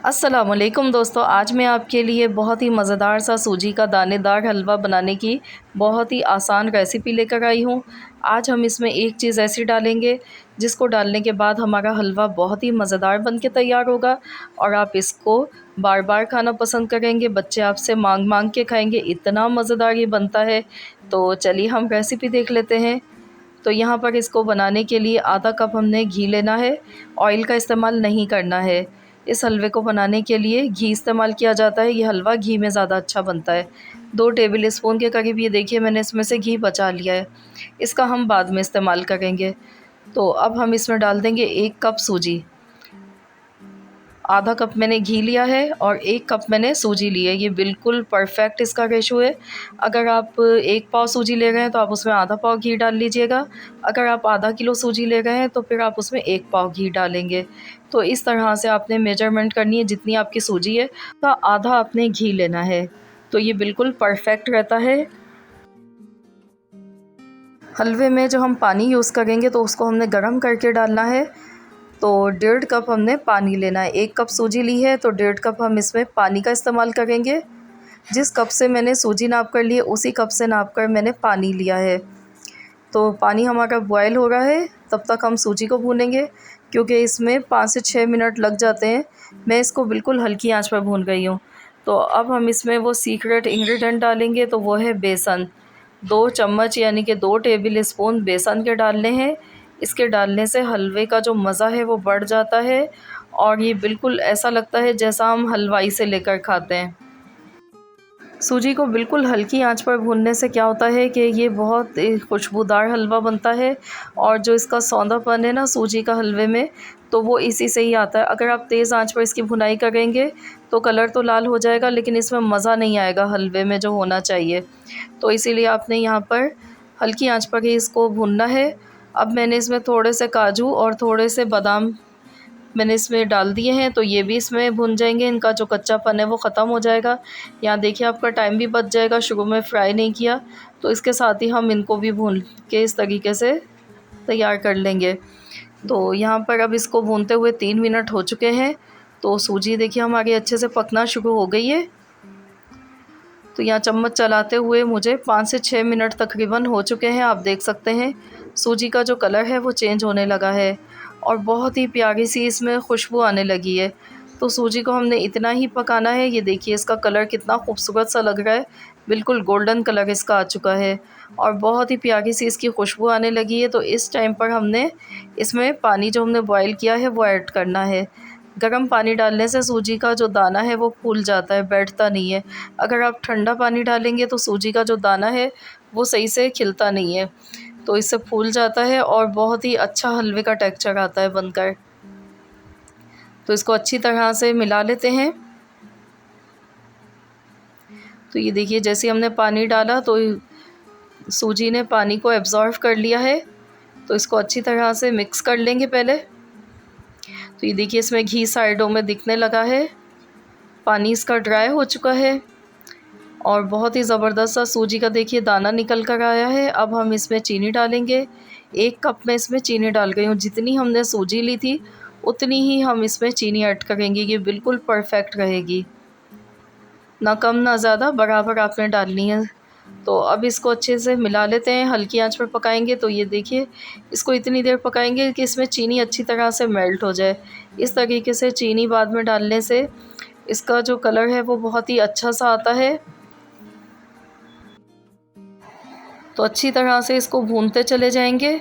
अस्सलामुअलैकुम दोस्तों, आज मैं आपके लिए बहुत ही मज़ेदार सा सूजी का दानेदार हलवा बनाने की बहुत ही आसान रेसिपी लेकर आई हूँ। आज हम इसमें एक चीज़ ऐसी डालेंगे जिसको डालने के बाद हमारा हलवा बहुत ही मज़ेदार बन के तैयार होगा और आप इसको बार बार खाना पसंद करेंगे। बच्चे आपसे मांग मांग के खाएंगे, इतना मज़ेदार ये बनता है। तो चलिए हम रेसिपी देख लेते हैं। तो यहाँ पर इसको बनाने के लिए आधा कप हमने घी लेना है। ऑयल का इस्तेमाल नहीं करना है। इस हलवे को बनाने के लिए घी इस्तेमाल किया जाता है। ये हलवा घी में ज़्यादा अच्छा बनता है। 2 टेबल स्पून के करीब ये देखिए मैंने इसमें से घी बचा लिया है। इसका हम बाद में इस्तेमाल करेंगे। तो अब हम इसमें डाल देंगे 1 कप सूजी। आधा कप मैंने घी लिया है और 1 कप मैंने सूजी ली है। ये बिल्कुल परफेक्ट इसका रेशो है। अगर आप 1 पाव सूजी ले रहे हैं तो आप उसमें आधा पाव घी डाल लीजिएगा। अगर आप आधा किलो सूजी ले रहे हैं तो फिर आप उसमें 1 पाव घी डालेंगे। तो इस तरह से आपने मेजरमेंट करनी है, जितनी आपकी सूजी है तो आधा आपने घी लेना है। तो ये बिल्कुल परफेक्ट रहता है। हलवे में जो हम पानी यूज़ करेंगे तो उसको हमने गर्म करके डालना है। तो 1.5 कप हमने पानी लेना है। 1 कप सूजी ली है तो 1.5 कप हम इसमें पानी का इस्तेमाल करेंगे। जिस कप से मैंने सूजी नाप कर ली है उसी कप से नाप कर मैंने पानी लिया है। तो पानी हमारा बॉयल हो रहा है, तब तक हम सूजी को भूनेंगे क्योंकि इसमें 5 से 6 मिनट लग जाते हैं। मैं इसको बिल्कुल हल्की आंच पर भून गई हूँ। तो अब हम इसमें वो सीक्रेट इंग्रेडिएंट डालेंगे, तो वो है बेसन। 2 चम्मच यानी कि 2 टेबल स्पून बेसन के डालने हैं। इसके डालने से हलवे का जो मज़ा है वो बढ़ जाता है और ये बिल्कुल ऐसा लगता है जैसा हम हलवाई से लेकर खाते हैं। सूजी को बिल्कुल हल्की आंच पर भूनने से क्या होता है कि ये बहुत खुशबूदार हलवा बनता है और जो इसका सौंधापन है ना सूजी का हलवे में, तो वो इसी से ही आता है। अगर आप तेज़ आंच पर इसकी भुनाई करेंगे तो कलर तो लाल हो जाएगा लेकिन इसमें मज़ा नहीं आएगा हलवे में जो होना चाहिए। तो इसीलिए आपने यहाँ पर हल्की आंच पर ही इसको भूनना है। अब मैंने इसमें थोड़े से काजू और थोड़े से बादाम मैंने इसमें डाल दिए हैं, तो ये भी इसमें भुन जाएंगे। इनका जो कच्चापन है वो ख़त्म हो जाएगा। यहाँ देखिए आपका टाइम भी बच जाएगा, शुरू में फ्राई नहीं किया। तो इसके साथ ही हम इनको भी भून के इस तरीके से तैयार कर लेंगे। तो यहाँ पर अब इसको भूनते हुए 3 मिनट हो चुके हैं। तो सूजी देखिए हमारी अच्छे से पकना शुरू हो गई है। तो यहाँ चम्मच चलाते हुए मुझे 5 से 6 मिनट तकरीबन हो चुके हैं। आप देख सकते हैं सूजी का जो कलर है वो चेंज होने लगा है और बहुत ही प्यारी सी इसमें खुशबू आने लगी है। तो सूजी को हमने इतना ही पकाना है। ये देखिए इसका कलर कितना खूबसूरत सा लग रहा है, बिल्कुल गोल्डन कलर इसका आ चुका है और बहुत ही प्यारी सी इसकी खुशबू आने लगी है। तो इस टाइम पर हमने इसमें पानी जो हमने बॉयल किया है वो ऐड करना है। गर्म पानी डालने से सूजी का जो दाना है वो फूल जाता है, बैठता नहीं है। अगर आप ठंडा पानी डालेंगे तो सूजी का जो दाना है वो सही से खिलता नहीं है, तो इससे फूल जाता है और बहुत ही अच्छा हलवे का टेक्सचर आता है बनकर। तो इसको अच्छी तरह से मिला लेते हैं। तो ये देखिए जैसे हमने पानी डाला तो सूजी ने पानी को एब्ज़ॉर्ब कर लिया है। तो इसको अच्छी तरह से मिक्स कर लेंगे पहले। तो ये देखिए इसमें घी साइडों में दिखने लगा है, पानी इसका ड्राई हो चुका है और बहुत ही ज़बरदस्त सा सूजी का देखिए दाना निकल कर आया है। अब हम इसमें चीनी डालेंगे। 1 कप में इसमें चीनी डाल गई हूँ। जितनी हमने सूजी ली थी उतनी ही हम इसमें चीनी ऐड करेंगे। ये बिल्कुल परफेक्ट रहेगी, ना कम ना ज़्यादा, बराबर आपने डालनी है। तो अब इसको अच्छे से मिला लेते हैं, हल्की आंच पर पकाएंगे। तो ये देखिए इसको इतनी देर पकाएंगे कि इसमें चीनी अच्छी तरह से मेल्ट हो जाए। इस तरीके से चीनी बाद में डालने से इसका जो कलर है वो बहुत ही अच्छा सा आता है। तो अच्छी तरह से इसको भूनते चले जाएंगे।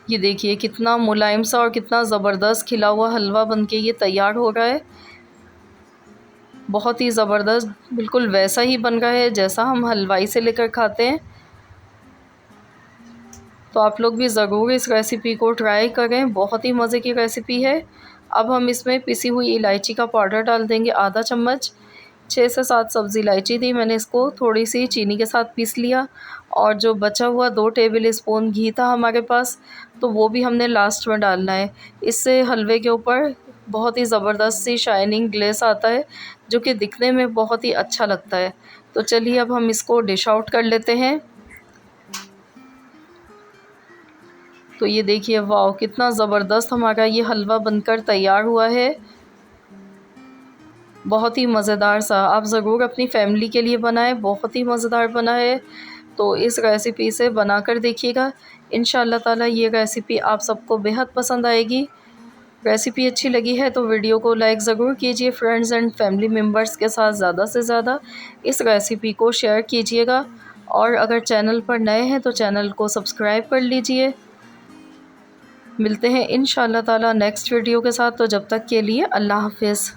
ये देखिए कितना मुलायम सा और कितना ज़बरदस्त खिला हुआ हलवा बनके ये तैयार हो रहा है। बहुत ही ज़बरदस्त, बिल्कुल वैसा ही बन रहा है जैसा हम हलवाई से लेकर खाते हैं। तो आप लोग भी ज़रूर इस रेसिपी को ट्राई करें, बहुत ही मज़े की रेसिपी है। अब हम इसमें पिसी हुई इलायची का पाउडर डाल देंगे, आधा चम्मच। 6 से 7 सब्ज़ी इलायची थी, मैंने इसको थोड़ी सी चीनी के साथ पीस लिया। और जो बचा हुआ 2 टेबल स्पून घी था हमारे पास, तो वो भी हमने लास्ट में डालना है। इससे हलवे के ऊपर बहुत ही ज़बरदस्त सी शाइनिंग ग्लेस आता है जो कि दिखने में बहुत ही अच्छा लगता है। तो चलिए अब हम इसको डिश आउट कर लेते हैं। तो ये देखिए वाह कितना ज़बरदस्त हमारा ये हलवा बनकर तैयार हुआ है। बहुत ही मज़ेदार सा। आप ज़रूर अपनी फैमिली के लिए बनाएं, बहुत ही मज़ेदार बना है। तो इस रेसिपी से बनाकर देखिएगा, इंशाअल्लाह ताला ये रेसिपी आप सबको बेहद पसंद आएगी। रेसिपी अच्छी लगी है तो वीडियो को लाइक ज़रूर कीजिए, फ्रेंड्स एंड फैमिली मेम्बर्स के साथ ज़्यादा से ज़्यादा इस रेसिपी को शेयर कीजिएगा। और अगर चैनल पर नए हैं तो चैनल को सब्सक्राइब कर लीजिए। मिलते हैं इंशाअल्लाह ताला नेक्स्ट वीडियो के साथ, तो जब तक के लिए अल्लाह हाफ़िज़।